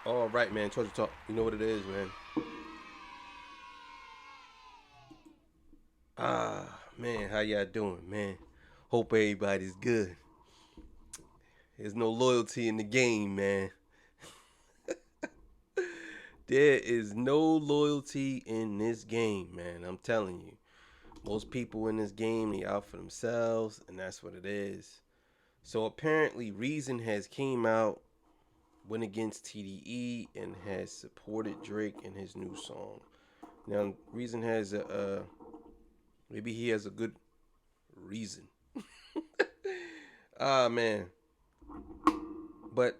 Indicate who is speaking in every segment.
Speaker 1: All right, man. Torture Talk. You know what it is, man. Man, how y'all doing, man? Hope everybody's good. There's no loyalty in the game, man. There is no loyalty in this game, man. I'm telling you. Most people in this game, they out for themselves, and that's what it is. So apparently, Reason has came out, went against TDE, and has supported Drake in his new song. Now, Reason has maybe he has a good reason. Man. But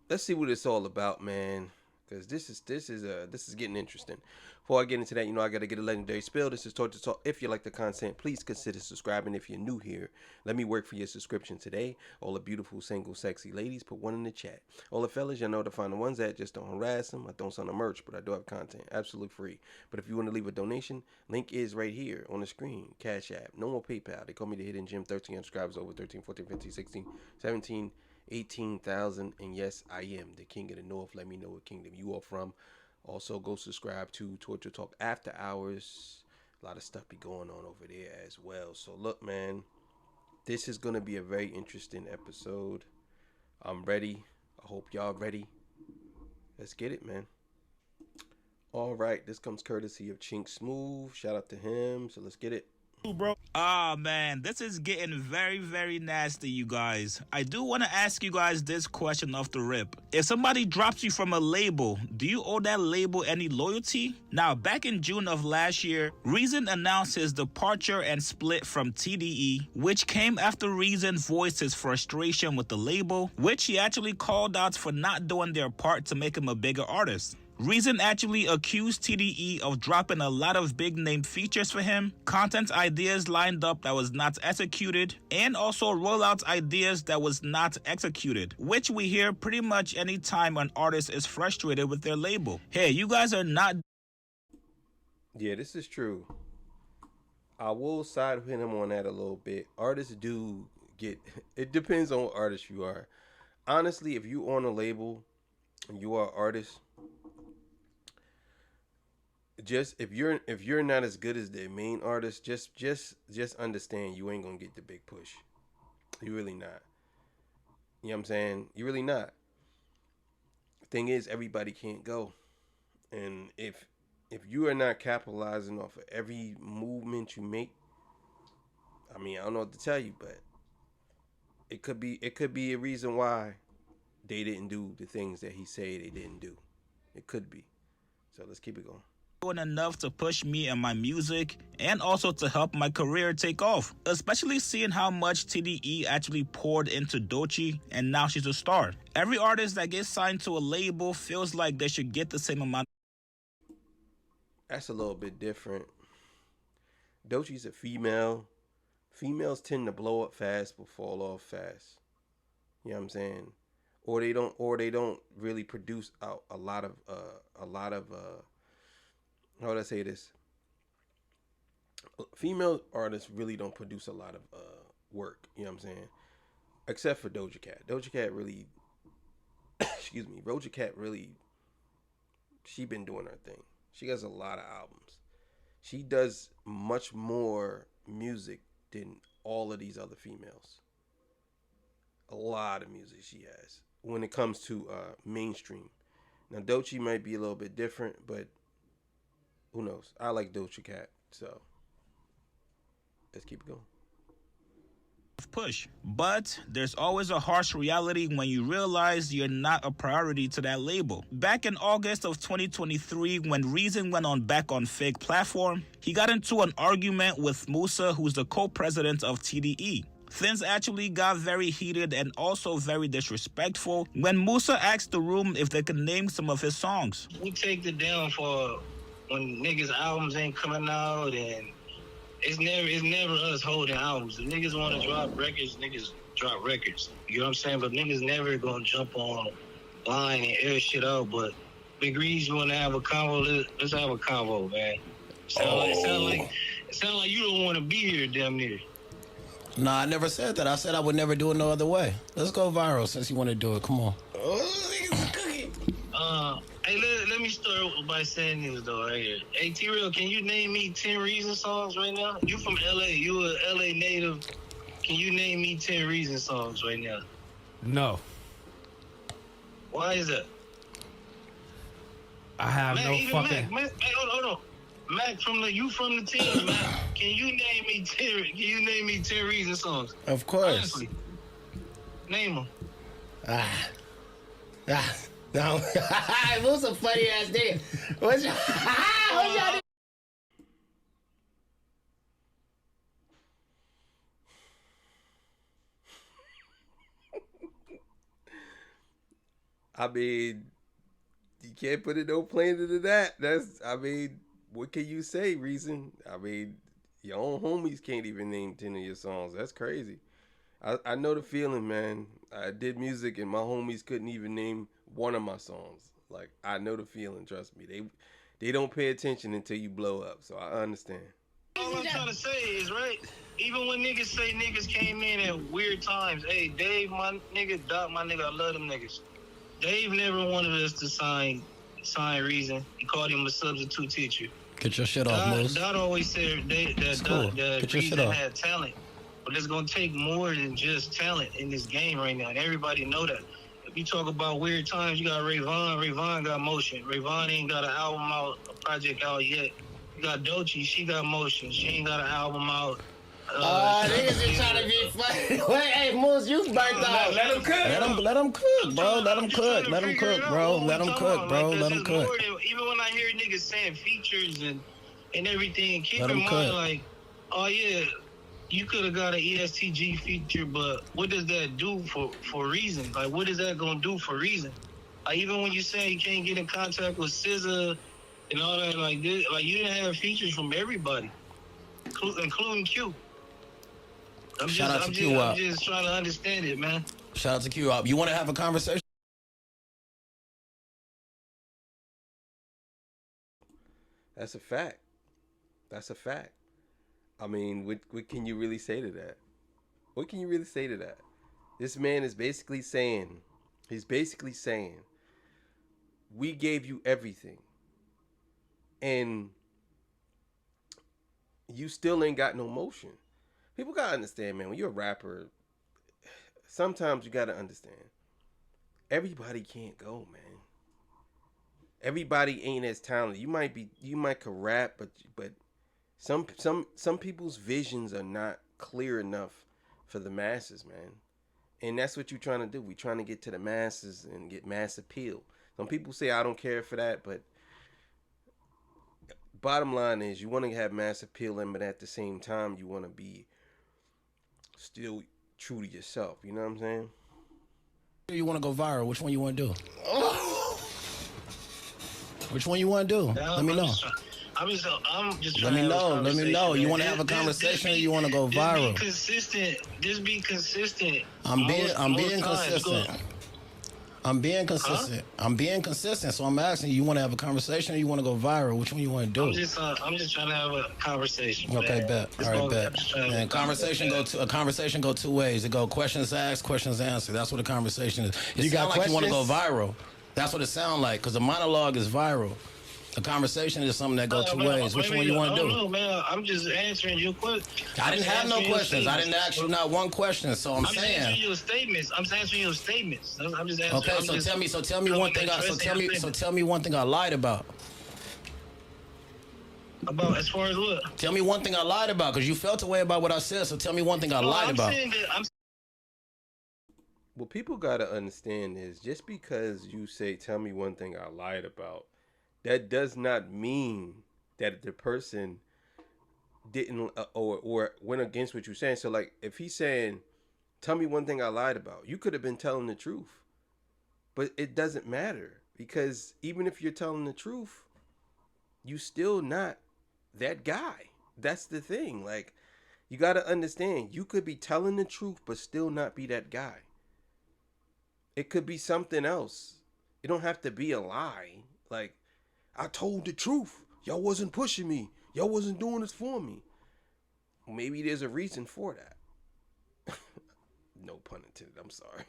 Speaker 1: let's see what it's all about, man. Because this is getting interesting. Before I get into that, I gotta get a legendary spill. This is Torture Talk. If you like the content, please consider subscribing. If you're new here, let me work for your subscription today. All the beautiful, single, sexy ladies, put one in the chat. All the fellas, y'all know to find the ones that just don't harass them. I don't sell the merch, but I do have content, absolutely free. But if you want to leave a donation, link is right here on the screen. Cash App, no more PayPal. They call me the Hidden Gem. 13 subscribers over 13, 14, 15, 16, 17. 18,000, and yes, I am the king of the north. Let me know what kingdom you are from. Also, go subscribe to Torture Talk After Hours. A lot of stuff be going on over there as well. So look, man, this is gonna be a very interesting episode. I'm ready. I hope y'all ready. Let's get it, man. All right, this comes courtesy of Chink Smooth. Shout out to him. So let's get it.
Speaker 2: Bro. Ah, man, this is getting very, very nasty, you guys. I do want to ask you guys this question off the rip. If somebody drops you from a label, do you owe that label any loyalty? Now, back in June of last year, Reason announced his departure and split from TDE, which came after Reason voiced his frustration with the label, which he actually called out for not doing their part to make him a bigger artist. Reason actually accused TDE of dropping a lot of big name features for him, content ideas lined up that was not executed, and also rollout ideas that was not executed, which we hear pretty much anytime an artist is frustrated with their label. Hey, you guys are not...
Speaker 1: Yeah, this is true. I will side with him on that a little bit. Artists do get... It depends on what artist you are. Honestly, if you on a label and you are an artist, just if you're not as good as the main artist, just understand you ain't gonna get the big push. You really not. You know what I'm saying? You really not. Thing is, everybody can't go, and if you are not capitalizing off of every movement you make, I mean, I don't know what to tell you, but it could be a reason why they didn't do the things that he said they didn't do. It could be. So let's keep it going.
Speaker 2: Doing enough to push me and my music and also to help my career take off, especially seeing how much TDE actually poured into Doechii and now she's a star. Every artist that gets signed to a label feels like they should get the same amount.
Speaker 1: That's a little bit different. Doechii's a female. Females tend to blow up fast but fall off fast. You know what I'm saying? Or they don't really produce out a lot of how would I say this? Female artists really don't produce a lot of work. You know what I'm saying? Except for Doja Cat. Doja Cat really, excuse me, Doja Cat really, she been doing her thing. She has a lot of albums. She does much more music than all of these other females. A lot of music she has when it comes to mainstream. Now Doechii might be a little bit different, but who knows? I like Doja Cat, so let's keep it going.
Speaker 2: Push. But there's always a harsh reality when you realize you're not a priority to that label. Back in August of 2023, when Reason went on back on Fake Platform, he got into an argument with Musa, who's the co-president of TDE. Things actually got very heated and also very disrespectful when Musa asked the room if they could name some of his songs.
Speaker 3: We take the down for when niggas' albums ain't coming out, and it's never us holding albums. If niggas want to drop records, niggas drop records. You know what I'm saying? But niggas never gonna jump on line and air shit out. But Big Reed, you want to have a convo? Let's have a convo, man. It sound like you don't want to be here, damn near.
Speaker 4: Nah, I never said that. I said I would never do it no other way. Let's go viral since you want to do it. Come on. Oh, niggas cooking.
Speaker 3: let me start by saying this though, right here. Hey, T-Real, can you name me 10 Reason songs right now? You from LA? You a LA native? Can you name me 10 Reason songs right now?
Speaker 5: No.
Speaker 3: Why is that?
Speaker 5: I have
Speaker 3: Mac,
Speaker 5: no
Speaker 3: even
Speaker 5: fucking.
Speaker 3: Mac, hey, hold on. Mac from the team, Mac. Can you name me 10 Reason songs?
Speaker 4: Of course.
Speaker 3: Honestly. Name them.
Speaker 4: No. It was a funny ass nigga. What's y'all
Speaker 1: I mean, you can't put it no plainer than that. I mean, what can you say, Reason? I mean, your own homies can't even name 10 of your songs. That's crazy. I know the feeling, man. I did music and my homies couldn't even name one of my songs. Like, I know the feeling, trust me. They don't pay attention until you blow up, so I understand.
Speaker 3: All I'm trying to say is, right, even when niggas say niggas came in at weird times, hey, Dave, my nigga, Doc, my nigga, I love them niggas. Dave never wanted us to sign Reason. He called him a substitute teacher.
Speaker 4: Get your shit off, Moose.
Speaker 3: Dot always said that Reason had talent. But it's going to take more than just talent in this game right now. And everybody know that. If you talk about weird times, you got Rayvon. Rayvon got motion. Rayvon ain't got an album out, a project out yet. You got Doechii. She got motion. She ain't got an album out.
Speaker 4: Niggas is trying to be funny. Wait, hey, Moose, you burnt out.
Speaker 5: Let him cook.
Speaker 4: Let him cook, bro. Let him cook. Let him cook, bro. Let him cook, bro. Let him cook.
Speaker 3: Even when I hear niggas saying features and everything, keep in mind,
Speaker 4: cook.
Speaker 3: like, oh yeah, you could have got an ESTG feature, but what does that do for Reason? Like, what is that gonna do for Reason? Like, even when you say you can't get in contact with SZA and all that, like this, like you didn't have features from everybody, including Q. I'm just trying to understand it, man.
Speaker 4: Shout out to Q. You want to have a conversation?
Speaker 1: That's a fact. That's a fact. I mean, what can you really say to that? What can you really say to that? This man is basically saying, we gave you everything. And you still ain't got no motion. People gotta understand, man, when you're a rapper, sometimes you gotta understand. Everybody can't go, man. Everybody ain't as talented. You might could rap, but some people's visions are not clear enough for the masses, man. And that's what you're trying to do. We're trying to get to the masses and get mass appeal. Some people say I don't care for that, but bottom line is you want to have mass appeal, but at the same time you want to be still true to yourself. You know what I'm saying?
Speaker 4: You want to go viral? Which one you want to do? Which one you want to do? Let me know.
Speaker 3: I'm just
Speaker 4: Let
Speaker 3: trying
Speaker 4: me
Speaker 3: to
Speaker 4: know.
Speaker 3: have a
Speaker 4: Let me know.
Speaker 3: conversation,
Speaker 4: You
Speaker 3: man.
Speaker 4: want to have a conversation or you want to go viral?
Speaker 3: Just be consistent.
Speaker 4: I'm being
Speaker 3: Most times,
Speaker 4: consistent. I'm being consistent. I'm being consistent. So I'm asking you, you want to have a conversation or you want to go viral? Which one you want to do?
Speaker 3: I'm just trying to have a conversation.
Speaker 4: Okay,
Speaker 3: man.
Speaker 4: bet.
Speaker 3: It's
Speaker 4: All right,
Speaker 3: going-
Speaker 4: bet.
Speaker 3: I'm just trying to have
Speaker 4: And a conversation go two ways. It go questions asked, questions answered. That's what a conversation is. You got like you want to go viral. That's what it sounds like. Because a monologue is viral. A conversation is something that goes two ways. Which one you want to do?
Speaker 3: I don't know, man. I'm just answering your question.
Speaker 4: I didn't have no questions. I didn't ask you not one question. So I'm
Speaker 3: just
Speaker 4: saying.
Speaker 3: answering your statements. I'm just answering.
Speaker 4: Okay, so tell me one thing. Tell me one thing I lied about.
Speaker 3: About as far as what?
Speaker 4: Tell me one thing I lied about, because you felt a way about what I said. So tell me one thing I lied about.
Speaker 1: What people gotta understand is just because you say, "Tell me one thing I lied about," that does not mean that the person didn't or went against what you're saying. So, like, if he's saying, "Tell me one thing I lied about," you could have been telling the truth, but it doesn't matter, because even if you're telling the truth, you still not that guy. That's the thing. Like, you got to understand, you could be telling the truth but still not be that guy. It could be something else. It don't have to be a lie. Like, I told the truth. Y'all wasn't pushing me. Y'all wasn't doing this for me. Maybe there's a reason for that. No pun intended. I'm sorry.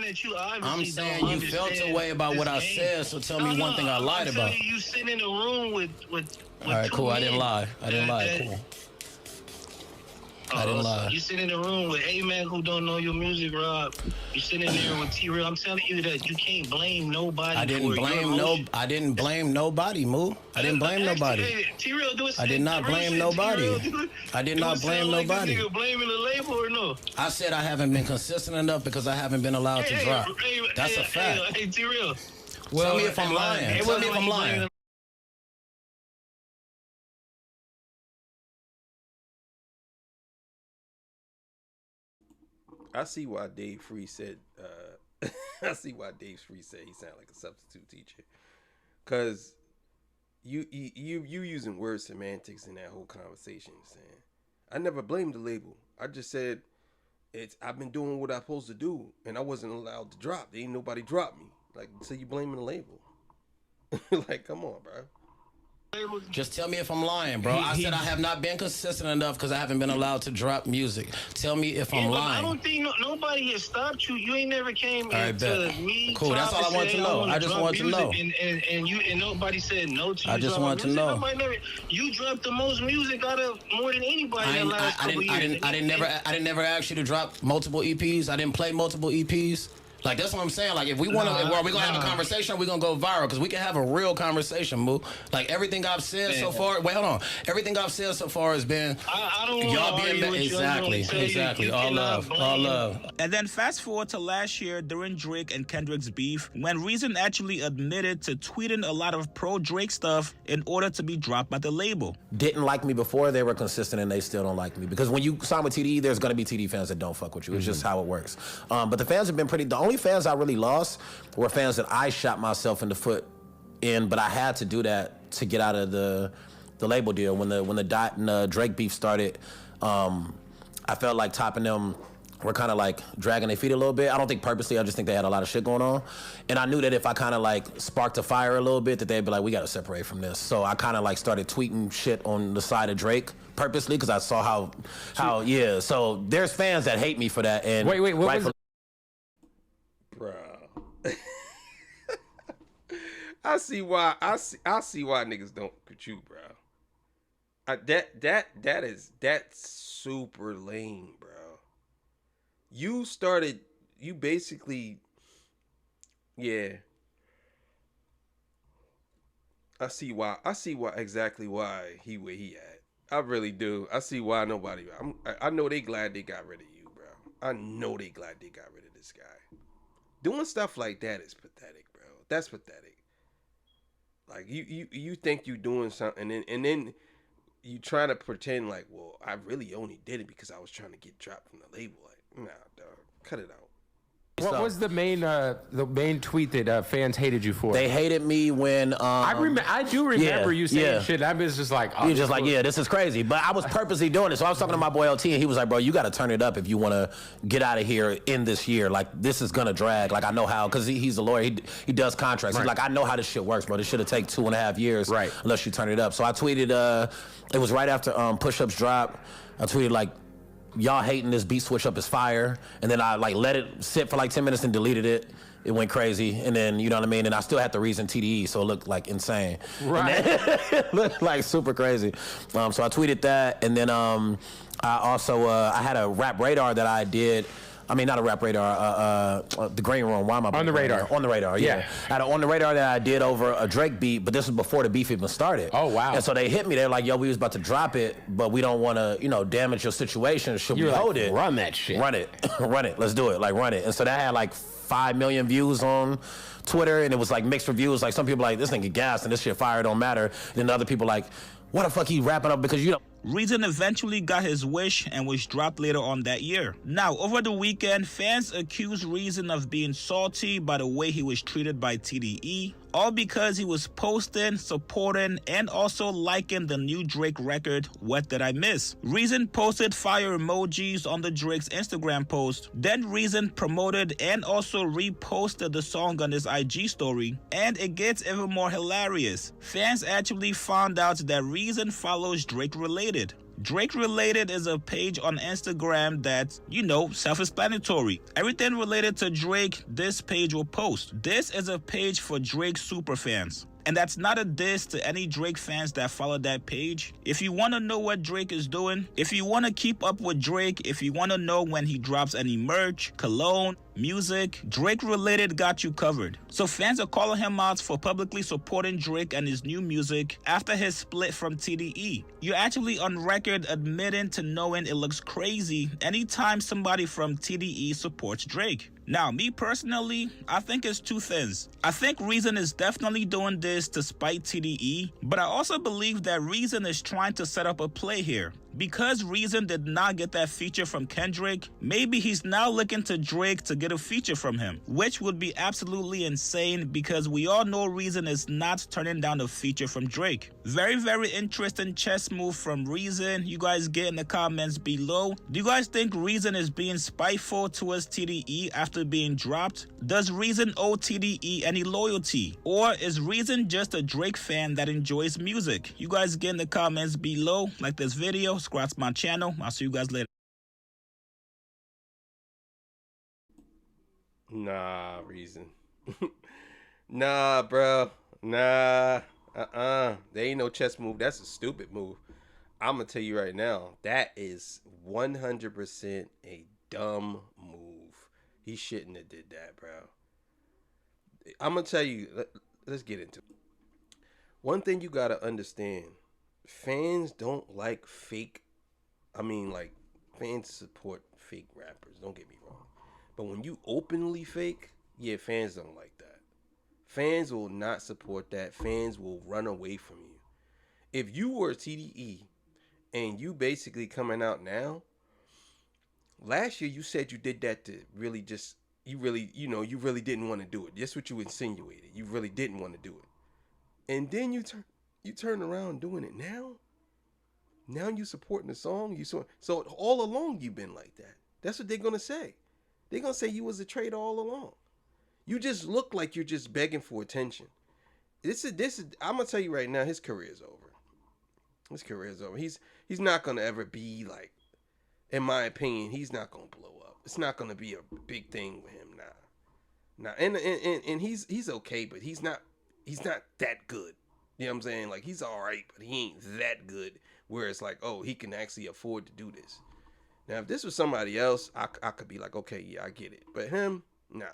Speaker 3: That you
Speaker 4: I'm
Speaker 3: obviously
Speaker 4: saying
Speaker 3: don't
Speaker 4: you felt
Speaker 3: understand
Speaker 4: a way about
Speaker 3: this
Speaker 4: what I
Speaker 3: game.
Speaker 4: said, so tell me one thing I lied
Speaker 3: I'm
Speaker 4: about.
Speaker 3: telling you sit in a room with
Speaker 4: All right,
Speaker 3: two
Speaker 4: cool. I
Speaker 3: men
Speaker 4: didn't lie. I didn't lie. Cool. I didn't lie.
Speaker 3: You sit in a room with A-Man who don't know your music, Rob. You sit in there with T-Real. I'm telling you that you can't blame nobody.
Speaker 4: I didn't blame nobody, Moo. I didn't blame nobody.
Speaker 3: Hey, T-Real, do it.
Speaker 4: I did not blame nobody. I did not blame nobody.
Speaker 3: This nigga blaming the label or no?
Speaker 4: I said I haven't been consistent enough because I haven't been allowed to drop. That's a fact.
Speaker 3: Hey, T-Real.
Speaker 4: Tell me if I'm lying. Tell me if I'm lying.
Speaker 1: I see why Dave Free said. I see why Dave Free said he sounded like a substitute teacher, cause you using word semantics in that whole conversation. Saying I never blamed the label. I just said I've been doing what I'm supposed to do, and I wasn't allowed to drop. There ain't nobody dropped me. Like, so you blaming the label? Like, come on, bro.
Speaker 4: Just tell me if I'm lying, bro. I said I have not been consistent enough because I haven't been allowed to drop music. Tell me if I'm lying.
Speaker 3: I don't think nobody has stopped you. You ain't never came to me.
Speaker 4: Cool, that's all I want to know. I just want to know.
Speaker 3: And nobody said no to you.
Speaker 4: I just want to know.
Speaker 3: You dropped the most music out of more than anybody in the last couple years.
Speaker 4: I didn't never ask you to drop multiple EPs. I didn't play multiple EPs. Like, that's what I'm saying. Like, if we want to, are we going to have a conversation or we going to go viral? Because we can have a real conversation, Moo. Like, everything I've said so far, wait, hold on. Everything I've said so far has been,
Speaker 3: I don't
Speaker 4: y'all being exactly. All love.
Speaker 2: And then fast forward to last year during Drake and Kendrick's beef, when Reason actually admitted to tweeting a lot of pro-Drake stuff in order to be dropped by the label.
Speaker 5: Didn't like me before, they were consistent, and they still don't like me. Because when you sign with TDE, there's going to be TDE fans that don't fuck with you. It's just how it works. But the fans have been pretty, the only fans I really lost were fans that I shot myself in the foot in, but I had to do that to get out of the label deal. When the Dot and Drake beef started, I felt like Top and them were kind of like dragging their feet a little bit. I don't think purposely, I just think they had a lot of shit going on. And I knew that if I kind of like sparked a fire a little bit, that they'd be like, we gotta separate from this. So I kind of like started tweeting shit on the side of Drake purposely, because I saw how yeah. So there's fans that hate me for that. And
Speaker 6: wait, what was
Speaker 1: Bro. I see why niggas don't with you, bro. That's super lame, bro. You basically, yeah. I see exactly why he where he at. I really do. I see why nobody. I know they glad they got rid of you, bro. I know they glad they got rid of this guy. Doing stuff like that is pathetic, bro. That's pathetic. Like you think you doing something, and then you trying to pretend like, well, I really only did it because I was trying to get dropped from the label. Like, nah, dog, cut it out.
Speaker 6: What was the main tweet that fans hated you for?
Speaker 5: They hated me when
Speaker 6: I do remember you saying shit. I was just like, oh,
Speaker 5: you're just like, yeah, this is crazy. But I was purposely doing it. So I was talking to my boy LT, and he was like, bro, you got to turn it up if you want to get out of here in this year. Like, this is gonna drag. Like, I know how, because he's a lawyer. He does contracts. Right. He's like, I know how this shit works, bro. This should have taken 2.5 years,
Speaker 6: right,
Speaker 5: unless you turn it up. So I tweeted. It was right after Push Ups dropped. I tweeted like, y'all hating this beat switch up is fire, and then I like let it sit for like 10 minutes and deleted it. It went crazy, and then, you know what I mean, and I still had the Reason TDE, so it looked like insane.
Speaker 6: Right.
Speaker 5: It looked like super crazy. So I tweeted that, and then I also I had a Rap Radar that I did. I mean, not a Rap Radar, the Green Room. Why am I
Speaker 6: on the radar?
Speaker 5: On the radar, yeah. I had an On the Radar that I did over a Drake beat, but this was before the beef even started.
Speaker 6: Oh, wow.
Speaker 5: And so they hit me. They're like, yo, we was about to drop it, but we don't want to, damage your situation. Should we hold it?
Speaker 6: Run that shit.
Speaker 5: Run it. Run it. Let's do it. Like, run it. And so that had like 5 million views on Twitter, and it was like mixed reviews. Like, some people like, this nigga gas and this shit fire, don't matter. And then other people like, what the fuck he rapping up, because
Speaker 2: Reason eventually got his wish and was dropped later on that year. Now, over the weekend, fans accused Reason of being salty by the way he was treated by TDE, all because he was posting, supporting, and also liking the new Drake record, What Did I Miss? Reason posted fire emojis on the Drake's Instagram post. Then Reason promoted and also reposted the song on his IG story, and it gets even more hilarious. Fans actually found out that Reason follows Drake related. Drake Related is a page on Instagram that's, self-explanatory. Everything related to Drake, this page will post. This is a page for Drake superfans. And that's not a diss to any Drake fans that follow that page. If you want to know what Drake is doing, if you want to keep up with Drake, if you want to know when he drops any merch, cologne, music, Drake Related got you covered. So fans are calling him out for publicly supporting Drake and his new music after his split from TDE. You're actually on record admitting to knowing it looks crazy anytime somebody from TDE supports Drake. Now, me personally, I think it's two things. I think Reason is definitely doing this to spite TDE, but I also believe that Reason is trying to set up a play here. Because Reason did not get that feature from Kendrick, maybe he's now looking to Drake to get a feature from him, which would be absolutely insane because we all know Reason is not turning down a feature from Drake. Very, very interesting chess move from Reason. You guys get in the comments below. Do you guys think Reason is being spiteful towards TDE after being dropped? Does Reason owe TDE any loyalty? Or is Reason just a Drake fan that enjoys music? You guys get in the comments below. Like this video, subscribe to my channel. I'll see you guys later.
Speaker 1: Nah, Reason. Nah, bro. Nah. There ain't no chess move. That's a stupid move. I'm going to tell you right now, that is 100% a dumb move. He shouldn't have did that, bro. I'm going to tell you, let's get into it. One thing you got to understand, fans don't like fake, fans support fake rappers, don't get me wrong. But when you openly fake, yeah, fans don't like that. Fans will not support that. Fans will run away from you. If you were TDE and you basically coming out now, last year you said you did that to really just, you really didn't want to do it. That's what you insinuated. You really didn't want to do it. And then you turn around doing it now. Now you supporting the song. So all along you've been like that. That's what they're gonna say. They're gonna say you was a traitor all along. You just look like you're just begging for attention. This is. I'm gonna tell you right now. His career is over. His career is over. He's not gonna ever be like. In my opinion, he's not gonna blow up. It's not gonna be a big thing with him now. And he's okay, but he's not that good. You know what I'm saying? Like, he's all right, but he ain't that good. Where it's like, oh, he can actually afford to do this. Now, if this was somebody else, I could be like, okay, yeah, I get it. But him, nah.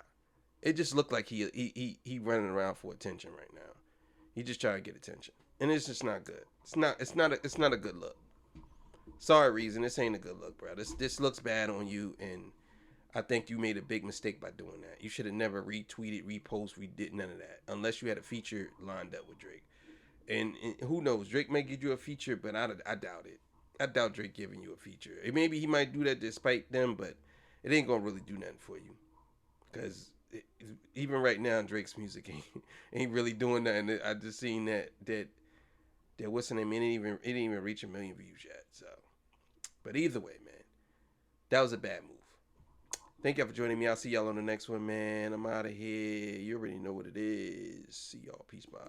Speaker 1: It just looked like he running around for attention right now. He just trying to get attention, and it's just not good. It's not a good look. Sorry, Reason, this ain't a good look, bro. This looks bad on you, and I think you made a big mistake by doing that. You should have never retweeted, repost, redid none of that, unless you had a feature lined up with Drake. And who knows, Drake may give you a feature, but I doubt it. I doubt Drake giving you a feature. Maybe he might do that despite them, but it ain't gonna really do nothing for you, because even right now, Drake's music ain't really doing nothing. I just seen that what's the name? It didn't even reach 1 million views yet. So, but either way, man, that was a bad move. Thank y'all for joining me. I'll see y'all on the next one, man. I'm out of here. You already know what it is. See y'all. Peace. Bye.